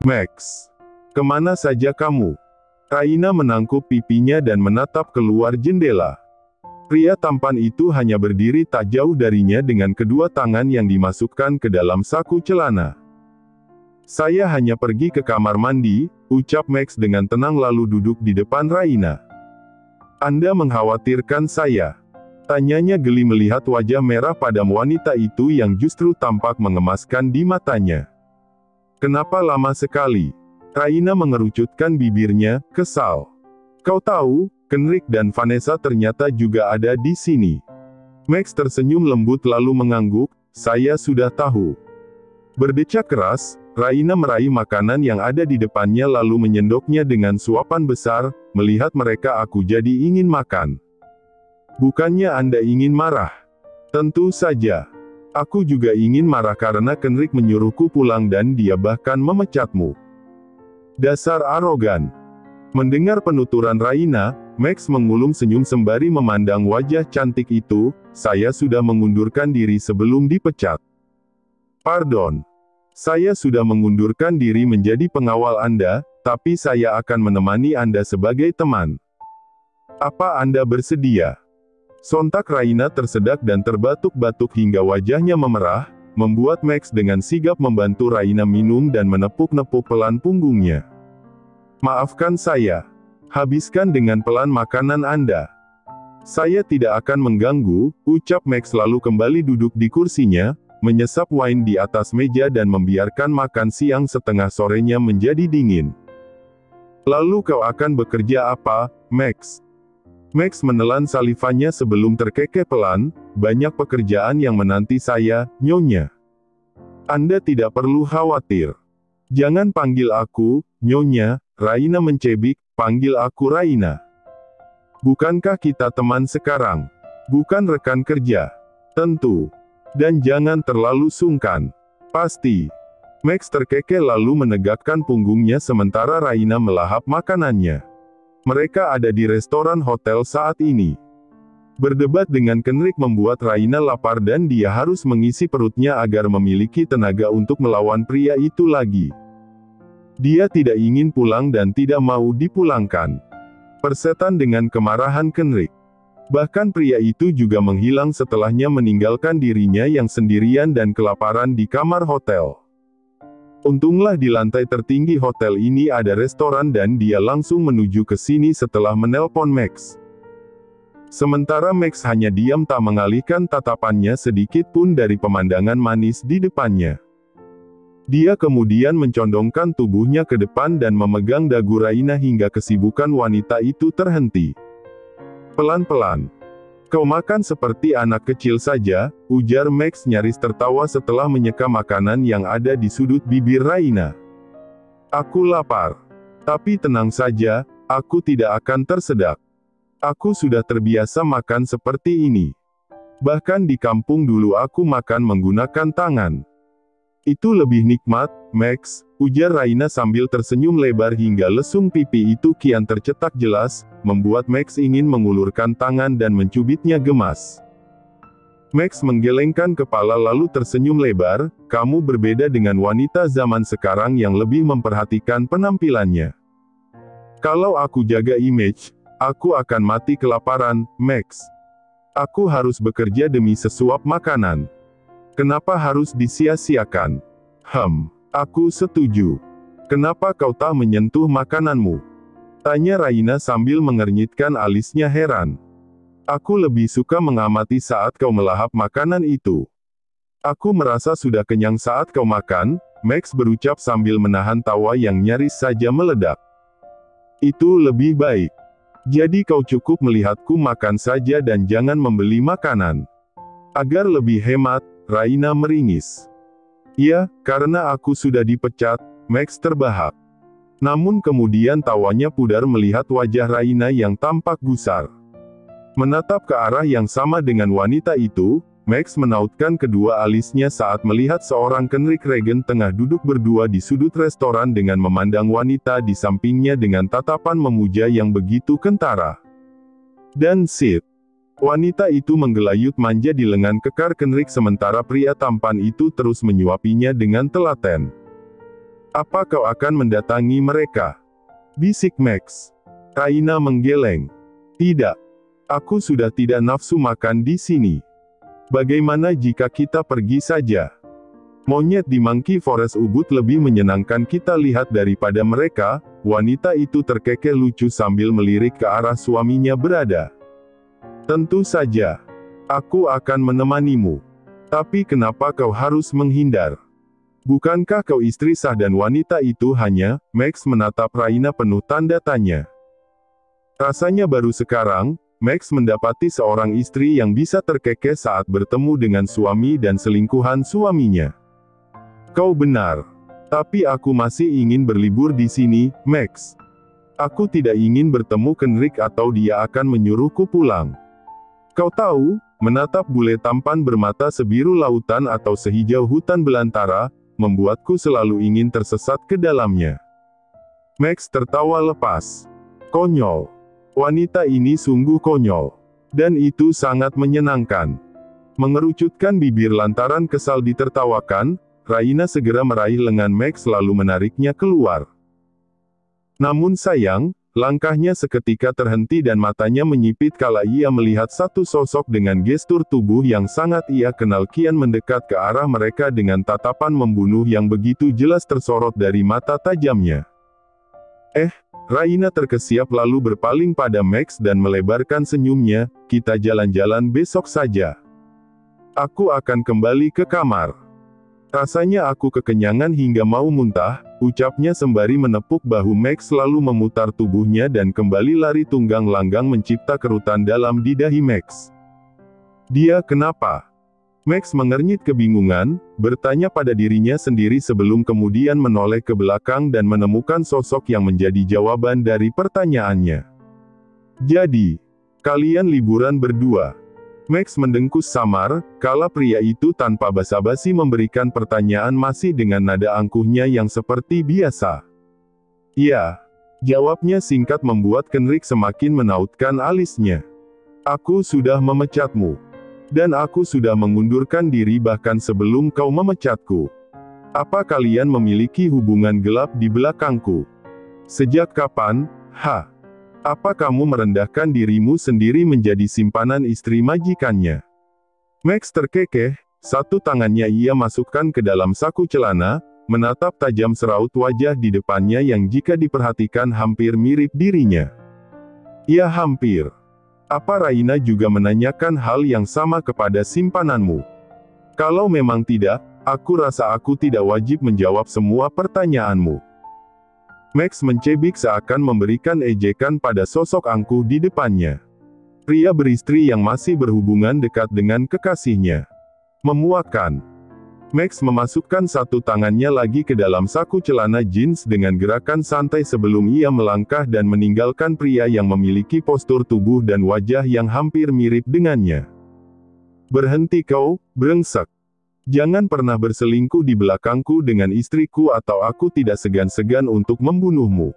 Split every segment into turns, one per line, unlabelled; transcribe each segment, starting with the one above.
Max, kemana saja kamu? Raina menangkup pipinya dan menatap keluar jendela. Pria tampan itu hanya berdiri tak jauh darinya dengan kedua tangan yang dimasukkan ke dalam saku celana. Saya hanya pergi ke kamar mandi, ucap Max dengan tenang lalu duduk di depan Raina. Anda mengkhawatirkan saya? Tanyanya geli melihat wajah merah padam wanita itu yang justru tampak mengemaskan di matanya. Kenapa lama sekali? Raina mengerucutkan bibirnya, kesal. Kau tahu, Kenrick dan Vanessa ternyata juga ada di sini. Max tersenyum lembut lalu mengangguk, saya sudah tahu. Berdecak keras, Raina meraih makanan yang ada di depannya lalu menyendoknya dengan suapan besar, melihat mereka aku jadi ingin makan. Bukannya Anda ingin marah? Tentu saja. Aku juga ingin marah karena Kenrick menyuruhku pulang dan dia bahkan memecatmu. Dasar arogan. Mendengar penuturan Raina, Max mengulum senyum sembari memandang wajah cantik itu, saya sudah mengundurkan diri sebelum dipecat. Pardon. Saya sudah mengundurkan diri menjadi pengawal Anda, tapi saya akan menemani Anda sebagai teman. Apa Anda bersedia? Sontak Raina tersedak dan terbatuk-batuk hingga wajahnya memerah, membuat Max dengan sigap membantu Raina minum dan menepuk-nepuk pelan punggungnya. Maafkan saya. Habiskan dengan pelan makanan Anda. Saya tidak akan mengganggu, ucap Max lalu kembali duduk di kursinya, menyesap wine di atas meja dan membiarkan makan siang setengah sorenya menjadi dingin. Lalu kau akan bekerja apa, Max? Max menelan salivannya sebelum terkekeh pelan, banyak pekerjaan yang menanti saya, Nyonya. Anda tidak perlu khawatir. Jangan panggil aku, Nyonya, Raina mencebik, panggil aku Raina. Bukankah kita teman sekarang? Bukan rekan kerja? Tentu. Dan jangan terlalu sungkan. Pasti. Max terkekeh lalu menegakkan punggungnya sementara Raina melahap makanannya. Mereka ada di restoran hotel saat ini. Berdebat dengan Kenrick membuat Raina lapar dan dia harus mengisi perutnya agar memiliki tenaga untuk melawan pria itu lagi. Dia tidak ingin pulang dan tidak mau dipulangkan. Persetan dengan kemarahan Kenrick. Bahkan pria itu juga menghilang setelahnya meninggalkan dirinya yang sendirian dan kelaparan di kamar hotel. Untunglah di lantai tertinggi hotel ini ada restoran dan dia langsung menuju ke sini setelah menelpon Max. Sementara Max hanya diam tak mengalihkan tatapannya sedikit pun dari pemandangan manis di depannya. Dia kemudian mencondongkan tubuhnya ke depan dan memegang dagu Raina hingga kesibukan wanita itu terhenti. Pelan-pelan. Kau makan seperti anak kecil saja, ujar Max nyaris tertawa setelah menyeka makanan yang ada di sudut bibir Raina. Aku lapar. Tapi tenang saja, aku tidak akan tersedak. Aku sudah terbiasa makan seperti ini. Bahkan di kampung dulu aku makan menggunakan tangan. Itu lebih nikmat, Max, ujar Raina sambil tersenyum lebar hingga lesung pipi itu kian tercetak jelas, membuat Max ingin mengulurkan tangan dan mencubitnya gemas. Max menggelengkan kepala lalu tersenyum lebar, kamu berbeda dengan wanita zaman sekarang yang lebih memperhatikan penampilannya. Kalau aku jaga image, aku akan mati kelaparan, Max. Aku harus bekerja demi sesuap makanan. Kenapa harus disia-siakan? Aku setuju. Kenapa kau tak menyentuh makananmu? Tanya Raina sambil mengernyitkan alisnya heran. Aku lebih suka mengamati saat kau melahap makanan itu. Aku merasa sudah kenyang saat kau makan, Max berucap sambil menahan tawa yang nyaris saja meledak. Itu lebih baik. Jadi kau cukup melihatku makan saja dan jangan membeli makanan. Agar lebih hemat, Raina meringis. Ya, karena aku sudah dipecat, Max terbahak. Namun kemudian tawanya pudar melihat wajah Raina yang tampak gusar. Menatap ke arah yang sama dengan wanita itu, Max menautkan kedua alisnya saat melihat seorang Kenrick Regen tengah duduk berdua di sudut restoran dengan memandang wanita di sampingnya dengan tatapan memuja yang begitu kentara. Dan Sid. Wanita itu menggelayut manja di lengan kekar Kenrick sementara pria tampan itu terus menyuapinya dengan telaten. Apa kau akan mendatangi mereka? Bisik Max. Raina menggeleng. Tidak. Aku sudah tidak nafsu makan di sini. Bagaimana jika kita pergi saja? Monyet di Monkey Forest Ubud lebih menyenangkan kita lihat daripada mereka. Wanita itu terkekeh lucu sambil melirik ke arah suaminya berada. Tentu saja. Aku akan menemanimu. Tapi kenapa kau harus menghindar? Bukankah kau istri sah dan wanita itu hanya? Max menatap Raina penuh tanda tanya. Rasanya baru sekarang, Max mendapati seorang istri yang bisa terkekeh saat bertemu dengan suami dan selingkuhan suaminya. Kau benar. Tapi aku masih ingin berlibur di sini, Max. Aku tidak ingin bertemu Kenrick atau dia akan menyuruhku pulang. Kau tahu, menatap bule tampan bermata sebiru lautan atau sehijau hutan belantara, membuatku selalu ingin tersesat ke dalamnya. Max tertawa lepas. Konyol. Wanita ini sungguh konyol. Dan itu sangat menyenangkan. Mengerucutkan bibir lantaran kesal ditertawakan, Raina segera meraih lengan Max lalu menariknya keluar. Namun sayang, langkahnya seketika terhenti dan matanya menyipit kala ia melihat satu sosok dengan gestur tubuh yang sangat ia kenal kian mendekat ke arah mereka dengan tatapan membunuh yang begitu jelas tersorot dari mata tajamnya. Raina terkesiap lalu berpaling pada Max dan melebarkan senyumnya, kita jalan-jalan besok saja. Aku akan kembali ke kamar. Rasanya aku kekenyangan hingga mau muntah, ucapnya sembari menepuk bahu Max lalu memutar tubuhnya dan kembali lari tunggang langgang mencipta kerutan dalam di dahi Max. Dia kenapa? Max mengernyit kebingungan, bertanya pada dirinya sendiri sebelum kemudian menoleh ke belakang dan menemukan sosok yang menjadi jawaban dari pertanyaannya. Jadi, kalian liburan berdua? Max mendengkus samar, kala pria itu tanpa basa-basi memberikan pertanyaan masih dengan nada angkuhnya yang seperti biasa. Ya, jawabnya singkat membuat Kenrick semakin menautkan alisnya. Aku sudah memecatmu. Dan aku sudah mengundurkan diri bahkan sebelum kau memecatku. Apa kalian memiliki hubungan gelap di belakangku? Sejak kapan? Apa kamu merendahkan dirimu sendiri menjadi simpanan istri majikannya? Max terkekeh, satu tangannya ia masukkan ke dalam saku celana, menatap tajam seraut wajah di depannya yang jika diperhatikan hampir mirip dirinya. Ya hampir. Apa Raina juga menanyakan hal yang sama kepada simpananmu? Kalau memang tidak, aku rasa aku tidak wajib menjawab semua pertanyaanmu. Max mencebik seakan memberikan ejekan pada sosok angkuh di depannya. Pria beristri yang masih berhubungan dekat dengan kekasihnya. Memuakkan. Max memasukkan satu tangannya lagi ke dalam saku celana jeans dengan gerakan santai sebelum ia melangkah dan meninggalkan pria yang memiliki postur tubuh dan wajah yang hampir mirip dengannya. Berhenti kau, brengsek. Jangan pernah berselingkuh di belakangku dengan istriku atau aku tidak segan-segan untuk membunuhmu.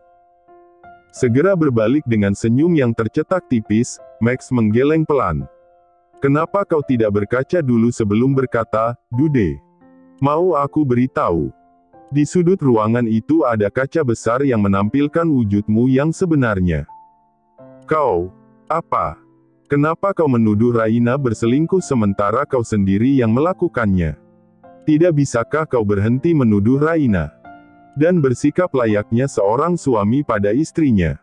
Segera berbalik dengan senyum yang tercetak tipis, Max menggeleng pelan. Kenapa kau tidak berkaca dulu sebelum berkata, Dude? Mau aku beritahu. Di sudut ruangan itu ada kaca besar yang menampilkan wujudmu yang sebenarnya. Kau, apa? Kenapa kau menuduh Raina berselingkuh sementara kau sendiri yang melakukannya? Tidak bisakah kau berhenti menuduh Raina? Dan bersikap layaknya seorang suami pada istrinya.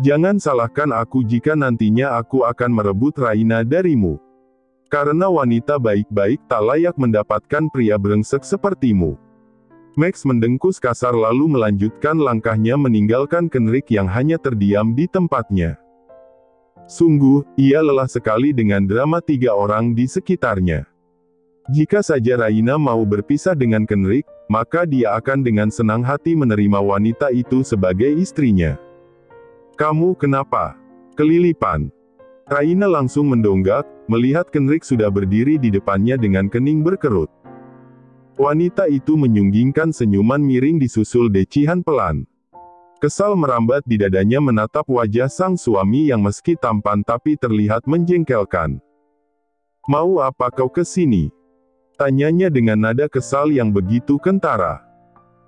Jangan salahkan aku jika nantinya aku akan merebut Raina darimu. Karena wanita baik-baik tak layak mendapatkan pria brengsek sepertimu. Max mendengkus kasar lalu melanjutkan langkahnya meninggalkan Kenrick yang hanya terdiam di tempatnya. Sungguh, ia lelah sekali dengan drama tiga orang di sekitarnya. Jika saja Raina mau berpisah dengan Kenrick, maka dia akan dengan senang hati menerima wanita itu sebagai istrinya. Kamu kenapa? Kelilipan. Raina langsung mendonggak, melihat Kenrick sudah berdiri di depannya dengan kening berkerut. Wanita itu menyunggingkan senyuman miring disusul decihan pelan. Kesal merambat di dadanya menatap wajah sang suami yang meski tampan tapi terlihat menjengkelkan. Mau apa kau ke sini? Tanyanya dengan nada kesal yang begitu kentara.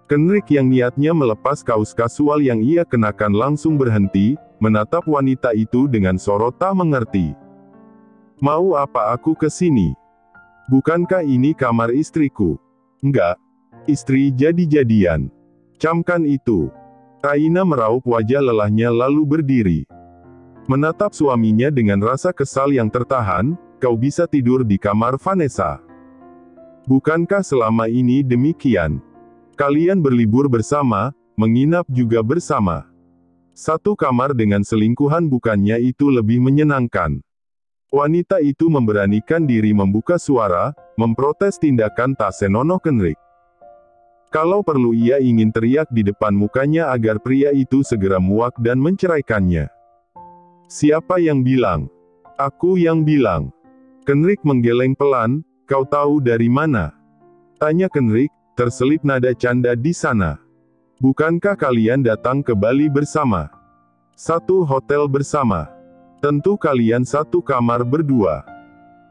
Kenrick yang niatnya melepas kaos kasual yang ia kenakan langsung berhenti, menatap wanita itu dengan sorot tak mengerti. Mau apa aku ke sini? Bukankah ini kamar istriku? Enggak. Istri jadi-jadian. Camkan itu. Raina meraup wajah lelahnya lalu berdiri. Menatap suaminya dengan rasa kesal yang tertahan, kau bisa tidur di kamar Vanessa. Bukankah selama ini demikian? Kalian berlibur bersama, menginap juga bersama. Satu kamar dengan selingkuhan bukannya itu lebih menyenangkan? Wanita itu memberanikan diri membuka suara, memprotes tindakan tak senonoh Kenrick. Kalau perlu ia ingin teriak di depan mukanya agar pria itu segera muak dan menceraikannya. Siapa yang bilang? Aku yang bilang. Kenrick menggeleng pelan, kau tahu dari mana? Tanya Kenrick, terselip nada canda di sana. Bukankah kalian datang ke Bali bersama? Satu hotel bersama. Tentu kalian satu kamar berdua.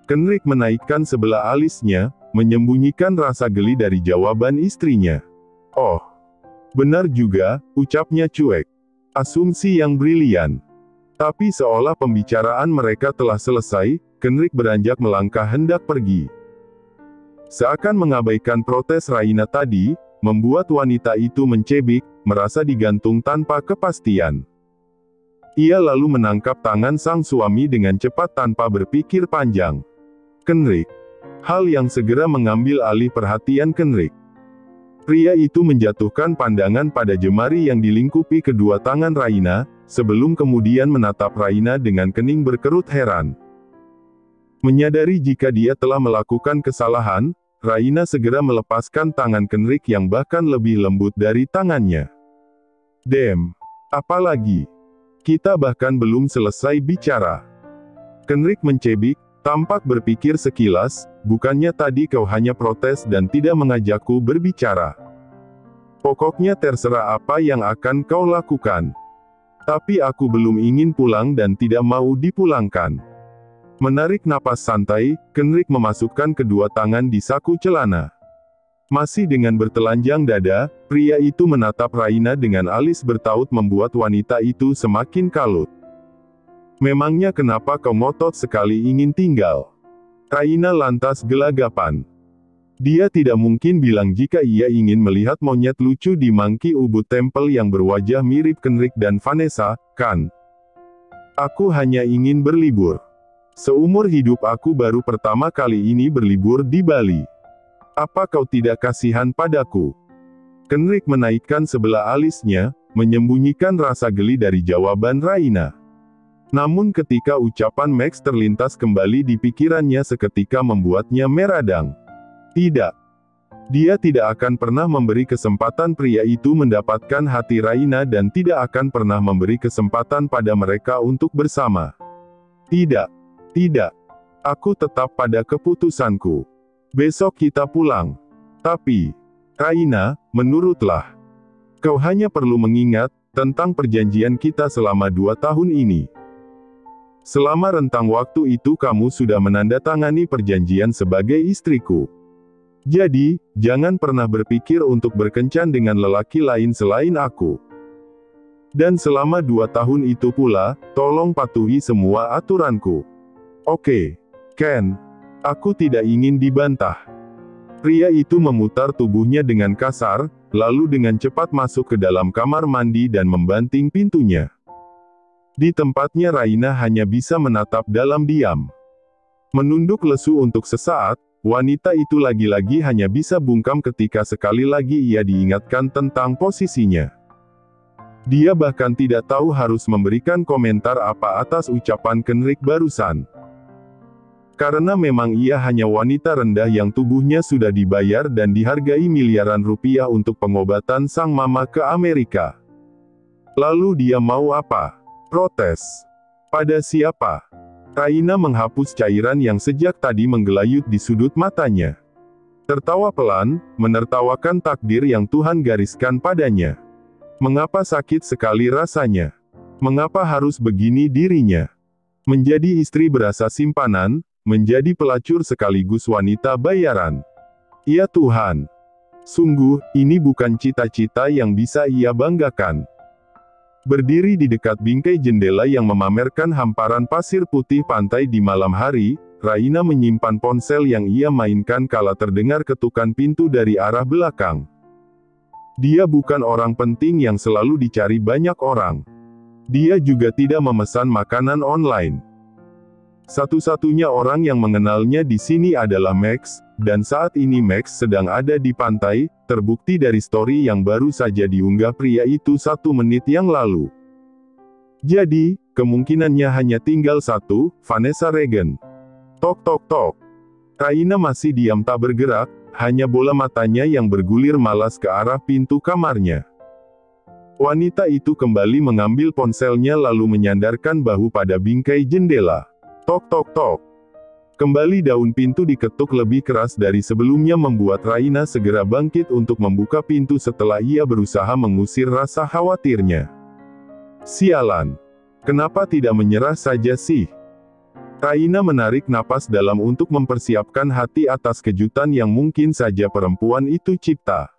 Kenrick menaikkan sebelah alisnya, menyembunyikan rasa geli dari jawaban istrinya. Oh, benar juga, ucapnya cuek. Asumsi yang brilian. Tapi seolah pembicaraan mereka telah selesai, Kenrick beranjak melangkah hendak pergi. Seakan mengabaikan protes Raina tadi, membuat wanita itu mencebik, merasa digantung tanpa kepastian. Ia lalu menangkap tangan sang suami dengan cepat tanpa berpikir panjang. Kenrick. Hal yang segera mengambil alih perhatian Kenrick. Pria itu menjatuhkan pandangan pada jemari yang dilingkupi kedua tangan Raina, sebelum kemudian menatap Raina dengan kening berkerut heran. Menyadari jika dia telah melakukan kesalahan, Raina segera melepaskan tangan Kenrick yang bahkan lebih lembut dari tangannya. Dem. Apalagi? Kita bahkan belum selesai bicara. Kenrick mencebik, tampak berpikir sekilas, bukannya tadi kau hanya protes dan tidak mengajakku berbicara. Pokoknya terserah apa yang akan kau lakukan. Tapi aku belum ingin pulang dan tidak mau dipulangkan. Menarik napas santai, Kenrick memasukkan kedua tangan di saku celana. Masih dengan bertelanjang dada, pria itu menatap Raina dengan alis bertaut membuat wanita itu semakin kalut. Memangnya kenapa kau ngotot sekali ingin tinggal? Raina lantas gelagapan. Dia tidak mungkin bilang jika ia ingin melihat monyet lucu di Monkey Ubud Temple yang berwajah mirip Kenrick dan Vanessa, kan? Aku hanya ingin berlibur. Seumur hidup aku baru pertama kali ini berlibur di Bali. Apa kau tidak kasihan padaku? Kenrick menaikkan sebelah alisnya, menyembunyikan rasa geli dari jawaban Raina. Namun ketika ucapan Max terlintas kembali di pikirannya seketika membuatnya meradang. Tidak. Dia tidak akan pernah memberi kesempatan pria itu mendapatkan hati Raina dan tidak akan pernah memberi kesempatan pada mereka untuk bersama. Tidak. Tidak. Aku tetap pada keputusanku. Besok kita pulang. Tapi, Raina, menurutlah. Kau hanya perlu mengingat, tentang perjanjian kita selama 2 tahun ini. Selama rentang waktu itu kamu sudah menandatangani perjanjian sebagai istriku. Jadi, jangan pernah berpikir untuk berkencan dengan lelaki lain selain aku. Dan selama 2 tahun itu pula, tolong patuhi semua aturanku. Oke, Ken. Aku tidak ingin dibantah. Pria itu memutar tubuhnya dengan kasar, lalu dengan cepat masuk ke dalam kamar mandi dan membanting pintunya. Di tempatnya Raina hanya bisa menatap dalam diam. Menunduk lesu untuk sesaat, wanita itu lagi-lagi hanya bisa bungkam ketika sekali lagi ia diingatkan tentang posisinya. Dia bahkan tidak tahu harus memberikan komentar apa atas ucapan Kenrick barusan. Karena memang ia hanya wanita rendah yang tubuhnya sudah dibayar dan dihargai miliaran rupiah untuk pengobatan sang mama ke Amerika. Lalu dia mau apa? Protes. Pada siapa? Raina menghapus cairan yang sejak tadi menggelayut di sudut matanya. Tertawa pelan, menertawakan takdir yang Tuhan gariskan padanya. Mengapa sakit sekali rasanya? Mengapa harus begini dirinya? Menjadi istri berasa simpanan, menjadi pelacur sekaligus wanita bayaran. Ya Tuhan! Sungguh, ini bukan cita-cita yang bisa ia banggakan. Berdiri di dekat bingkai jendela yang memamerkan hamparan pasir putih pantai di malam hari, Raina menyimpan ponsel yang ia mainkan kala terdengar ketukan pintu dari arah belakang. Dia bukan orang penting yang selalu dicari banyak orang. Dia juga tidak memesan makanan online. Satu-satunya orang yang mengenalnya di sini adalah Max, dan saat ini Max sedang ada di pantai, terbukti dari story yang baru saja diunggah pria itu 1 menit yang lalu. Jadi, kemungkinannya hanya tinggal satu, Vanessa Regan. Tok tok tok. Raina masih diam tak bergerak, hanya bola matanya yang bergulir malas ke arah pintu kamarnya. Wanita itu kembali mengambil ponselnya lalu menyandarkan bahu pada bingkai jendela. Tok tok tok. Kembali daun pintu diketuk lebih keras dari sebelumnya membuat Raina segera bangkit untuk membuka pintu setelah ia berusaha mengusir rasa khawatirnya. Sialan. Kenapa tidak menyerah saja sih? Raina menarik napas dalam untuk mempersiapkan hati atas kejutan yang mungkin saja perempuan itu cipta.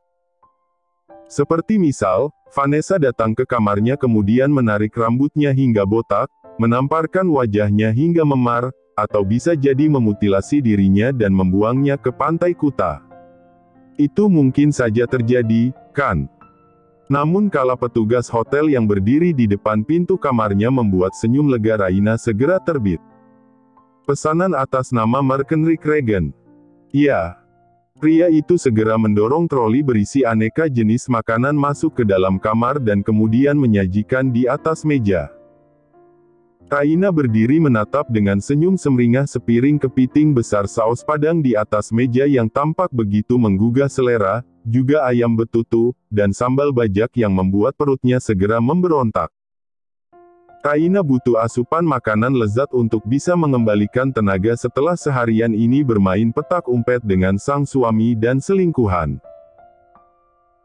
Seperti misal, Vanessa datang ke kamarnya kemudian menarik rambutnya hingga botak, menamparkan wajahnya hingga memar, atau bisa jadi memutilasi dirinya dan membuangnya ke pantai Kuta. Itu mungkin saja terjadi, kan? Namun kala petugas hotel yang berdiri di depan pintu kamarnya membuat senyum lega Raina segera terbit. Pesanan atas nama Markenrick Regan. Ya. Pria itu segera mendorong troli berisi aneka jenis makanan masuk ke dalam kamar dan kemudian menyajikan di atas meja. Raina berdiri menatap dengan senyum semeringah sepiring kepiting besar saus padang di atas meja yang tampak begitu menggugah selera, juga ayam betutu, dan sambal bajak yang membuat perutnya segera memberontak. Raina butuh asupan makanan lezat untuk bisa mengembalikan tenaga setelah seharian ini bermain petak umpet dengan sang suami dan selingkuhan.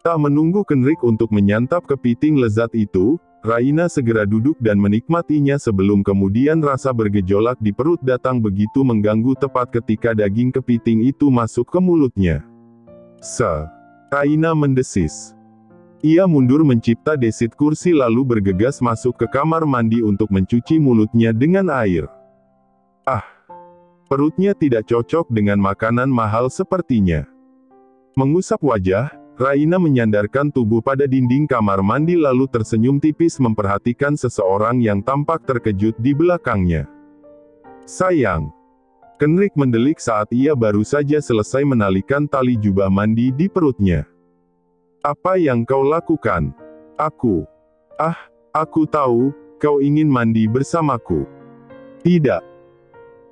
Tak menunggu Kenrick untuk menyantap kepiting lezat itu, Raina segera duduk dan menikmatinya sebelum kemudian rasa bergejolak di perut datang begitu mengganggu tepat ketika daging kepiting itu masuk ke mulutnya. Raina mendesis. Ia mundur mencipta desit kursi lalu bergegas masuk ke kamar mandi untuk mencuci mulutnya dengan air. Perutnya tidak cocok dengan makanan mahal sepertinya. Mengusap wajah, Raina menyandarkan tubuh pada dinding kamar mandi lalu tersenyum tipis memperhatikan seseorang yang tampak terkejut di belakangnya. Sayang. Kenrick mendelik saat ia baru saja selesai menalikan tali jubah mandi di perutnya. Apa yang kau lakukan? Aku tahu, kau ingin mandi bersamaku. Tidak.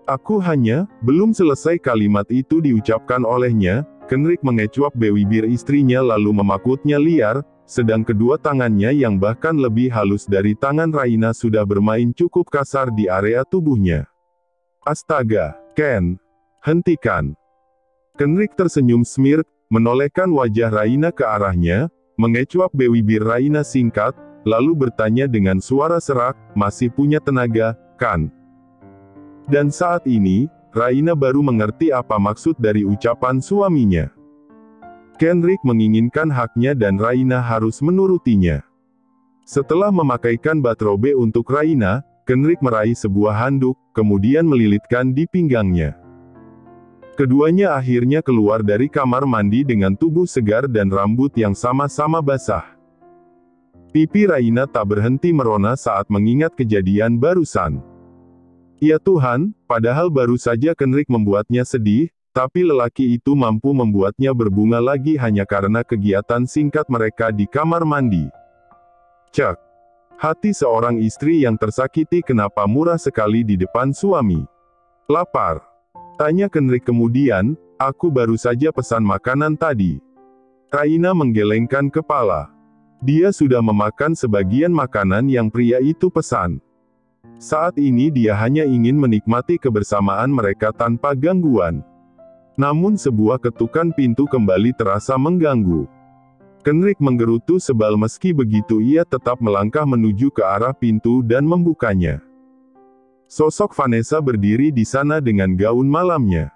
Aku hanya, belum selesai kalimat itu diucapkan olehnya, Kenrick mengecuap bibir istrinya lalu memakutnya liar, sedang kedua tangannya yang bahkan lebih halus dari tangan Raina sudah bermain cukup kasar di area tubuhnya. Astaga, Ken. Hentikan. Kenrick tersenyum smirk, menolehkan wajah Raina ke arahnya, mengecuap bibir Raina singkat, lalu bertanya dengan suara serak, masih punya tenaga, kan? Dan saat ini, Raina baru mengerti apa maksud dari ucapan suaminya. Kenrick menginginkan haknya dan Raina harus menurutinya. Setelah memakaikan batrobe untuk Raina, Kenrick meraih sebuah handuk, kemudian melilitkan di pinggangnya. Keduanya akhirnya keluar dari kamar mandi dengan tubuh segar dan rambut yang sama-sama basah. Pipi Raina tak berhenti merona saat mengingat kejadian barusan. Ya Tuhan, padahal baru saja Kenrick membuatnya sedih, tapi lelaki itu mampu membuatnya berbunga lagi hanya karena kegiatan singkat mereka di kamar mandi. Cek. Hati seorang istri yang tersakiti kenapa murah sekali di depan suami. Lapar. Tanya Kenrick kemudian, aku baru saja pesan makanan tadi. Raina menggelengkan kepala. Dia sudah memakan sebagian makanan yang pria itu pesan. Saat ini dia hanya ingin menikmati kebersamaan mereka tanpa gangguan. Namun sebuah ketukan pintu kembali terasa mengganggu. Kenrick menggerutu sebal meski begitu ia tetap melangkah menuju ke arah pintu dan membukanya. Sosok Vanessa berdiri di sana dengan gaun malamnya.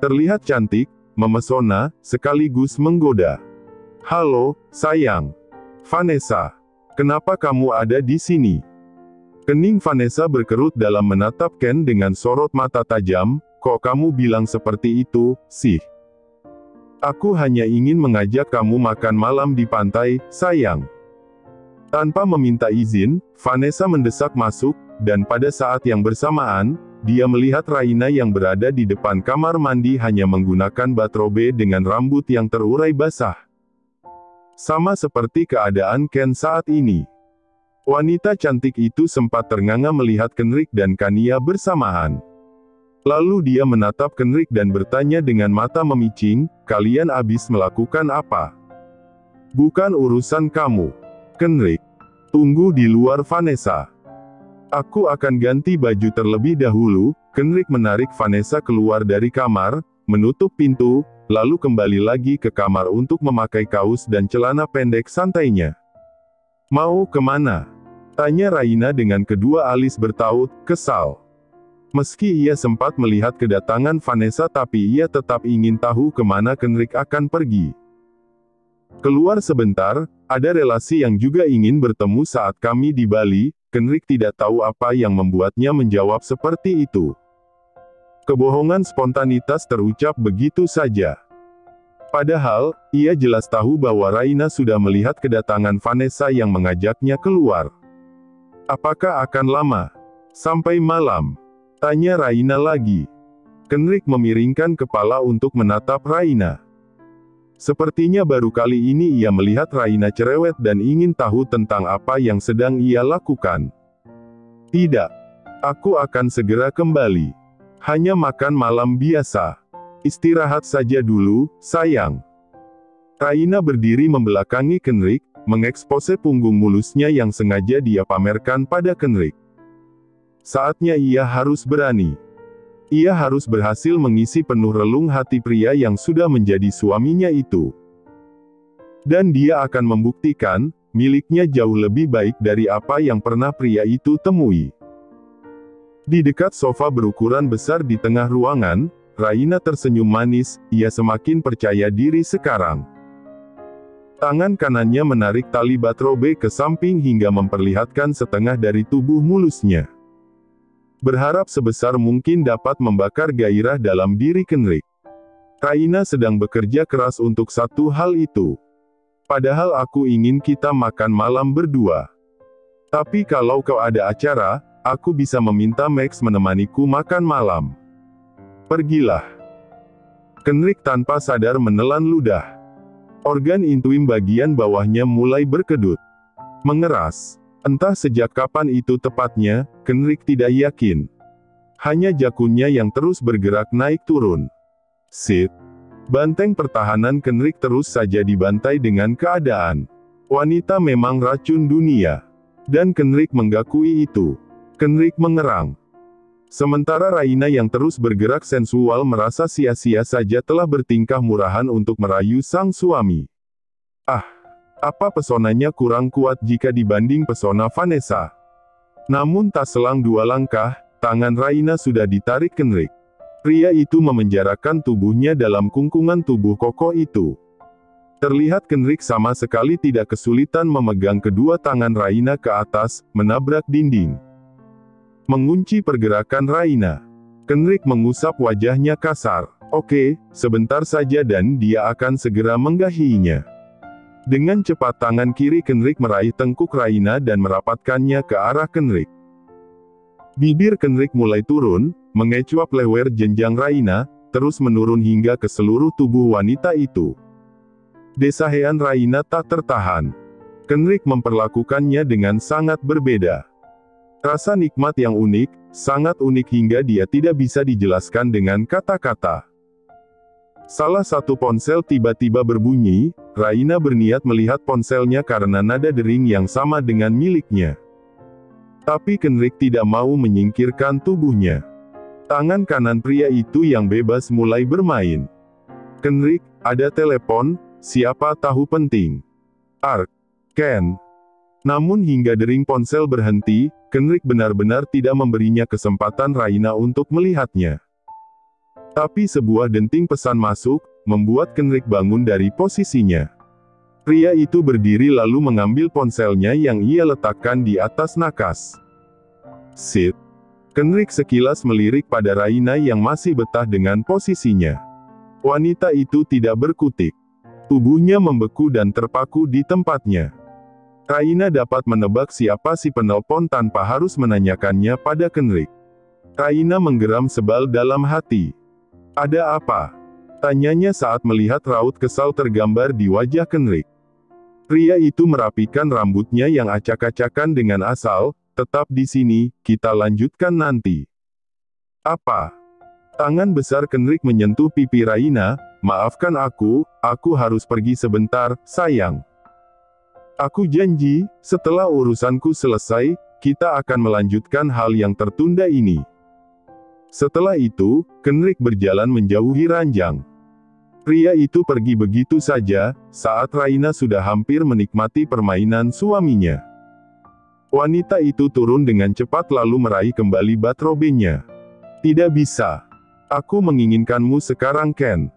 Terlihat cantik, memesona, sekaligus menggoda. "Halo, sayang. Vanessa. Kenapa kamu ada di sini?" Kening Vanessa berkerut dalam menatap Ken dengan sorot mata tajam. "Kok kamu bilang seperti itu, sih? Aku hanya ingin mengajak kamu makan malam di pantai, sayang." Tanpa meminta izin, Vanessa mendesak masuk, dan pada saat yang bersamaan, dia melihat Raina yang berada di depan kamar mandi hanya menggunakan bathrobe dengan rambut yang terurai basah. Sama seperti keadaan Ken saat ini. Wanita cantik itu sempat ternganga melihat Kenrick dan Kania bersamaan. Lalu dia menatap Kenrick dan bertanya dengan mata memicing, "Kalian habis melakukan apa?" "Bukan urusan kamu, Kenrick. Tunggu di luar, Vanessa. Aku akan ganti baju terlebih dahulu." Kenrick menarik Vanessa keluar dari kamar, menutup pintu, lalu kembali lagi ke kamar untuk memakai kaos dan celana pendek santainya. "Mau kemana?" tanya Raina dengan kedua alis bertaut, kesal. Meski ia sempat melihat kedatangan Vanessa tapi ia tetap ingin tahu kemana Kenrick akan pergi. "Keluar sebentar, ada relasi yang juga ingin bertemu saat kami di Bali." Kenrick tidak tahu apa yang membuatnya menjawab seperti itu. Kebohongan spontanitas terucap begitu saja. Padahal, ia jelas tahu bahwa Raina sudah melihat kedatangan Vanessa yang mengajaknya keluar. "Apakah akan lama? Sampai malam?" tanya Raina lagi. Kenrick memiringkan kepala untuk menatap Raina. Sepertinya baru kali ini ia melihat Raina cerewet dan ingin tahu tentang apa yang sedang ia lakukan. "Tidak. Aku akan segera kembali. Hanya makan malam biasa. Istirahat saja dulu, sayang." Raina berdiri membelakangi Kenrick, mengekspose punggung mulusnya yang sengaja dia pamerkan pada Kenrick. Saatnya ia harus berani. Ia harus berhasil mengisi penuh relung hati pria yang sudah menjadi suaminya itu. Dan dia akan membuktikan, miliknya jauh lebih baik dari apa yang pernah pria itu temui. Di dekat sofa berukuran besar di tengah ruangan, Raina tersenyum manis, ia semakin percaya diri sekarang. Tangan kanannya menarik tali bathrobe ke samping hingga memperlihatkan setengah dari tubuh mulusnya. Berharap sebesar mungkin dapat membakar gairah dalam diri Kenrick. Raina sedang bekerja keras untuk satu hal itu. "Padahal aku ingin kita makan malam berdua. Tapi kalau kau ada acara, aku bisa meminta Max menemaniku makan malam. Pergilah." Kenrick tanpa sadar menelan ludah. Organ intim bagian bawahnya mulai berkedut. Mengeras. Entah sejak kapan itu tepatnya, Kenrick tidak yakin. Hanya jakunnya yang terus bergerak naik turun. Sit. Banteng pertahanan Kenrick terus saja dibantai dengan keadaan. Wanita memang racun dunia. Dan Kenrick menggakui itu. Kenrick mengerang. Sementara Raina yang terus bergerak sensual merasa sia-sia saja telah bertingkah murahan untuk merayu sang suami. Apa pesonanya kurang kuat jika dibanding pesona Vanessa. Namun tak selang dua langkah, tangan Raina sudah ditarik Kenrick. Pria itu memenjarakan tubuhnya dalam kungkungan tubuh kokoh itu. Terlihat Kenrick sama sekali tidak kesulitan memegang kedua tangan Raina ke atas, menabrak dinding. Mengunci pergerakan Raina. Kenrick mengusap wajahnya kasar. "Oke, sebentar saja dan dia akan segera menggahinya." Dengan cepat tangan kiri Kenrick meraih tengkuk Raina dan merapatkannya ke arah Kenrick. Bibir Kenrick mulai turun, mengecuap leher jenjang Raina, terus menurun hingga ke seluruh tubuh wanita itu. Desahean Raina tak tertahan. Kenrick memperlakukannya dengan sangat berbeda. Rasa nikmat yang unik, sangat unik hingga dia tidak bisa dijelaskan dengan kata-kata. Salah satu ponsel tiba-tiba berbunyi. Raina berniat melihat ponselnya karena nada dering yang sama dengan miliknya. Tapi Kenrick tidak mau menyingkirkan tubuhnya. Tangan kanan pria itu yang bebas mulai bermain. "Kenrick, ada telepon, siapa tahu penting." Ken. Namun hingga dering ponsel berhenti, Kenrick benar-benar tidak memberinya kesempatan Raina untuk melihatnya. Tapi sebuah denting pesan masuk, membuat Kenrick bangun dari posisinya. Pria itu berdiri lalu mengambil ponselnya yang ia letakkan di atas nakas. Sid. Kenrick sekilas melirik pada Raina yang masih betah dengan posisinya. Wanita itu tidak berkutik. Tubuhnya membeku dan terpaku di tempatnya. Raina dapat menebak siapa si penelpon tanpa harus menanyakannya pada Kenrick. Raina menggeram sebal dalam hati. Ada apa? Tanyanya saat melihat raut kesal tergambar di wajah Kenrick. Pria itu merapikan rambutnya yang acak-acakan dengan asal, tetap di sini, kita lanjutkan nanti. Apa? Tangan besar Kenrick menyentuh pipi Raina, maafkan aku harus pergi sebentar, sayang. Aku janji, setelah urusanku selesai, kita akan melanjutkan hal yang tertunda ini. Setelah itu, Kenrick berjalan menjauhi ranjang. Pria itu pergi begitu saja, saat Raina sudah hampir menikmati permainan suaminya. Wanita itu turun dengan cepat lalu meraih kembali bat robenya. Tidak bisa. Aku menginginkanmu sekarang, Ken.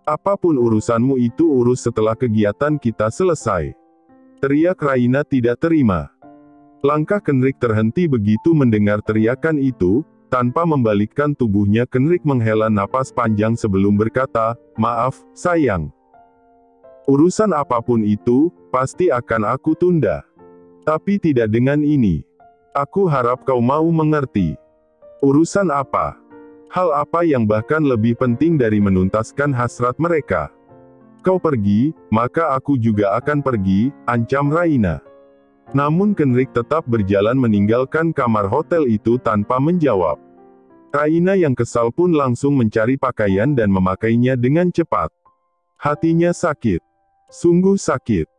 Apapun urusanmu itu urus setelah kegiatan kita selesai. Teriak Raina tidak terima. Langkah Kenrick terhenti begitu mendengar teriakan itu. Tanpa membalikkan tubuhnya Kenrick menghela napas panjang sebelum berkata, maaf, sayang. Urusan apapun itu, pasti akan aku tunda. Tapi tidak dengan ini. Aku harap kau mau mengerti. Urusan apa? Hal apa yang bahkan lebih penting dari menuntaskan hasrat mereka? Kau pergi, maka aku juga akan pergi, ancam Raina. Namun Kenrick tetap berjalan meninggalkan kamar hotel itu tanpa menjawab. Raina yang kesal pun langsung mencari pakaian dan memakainya dengan cepat. Hatinya sakit. Sungguh sakit.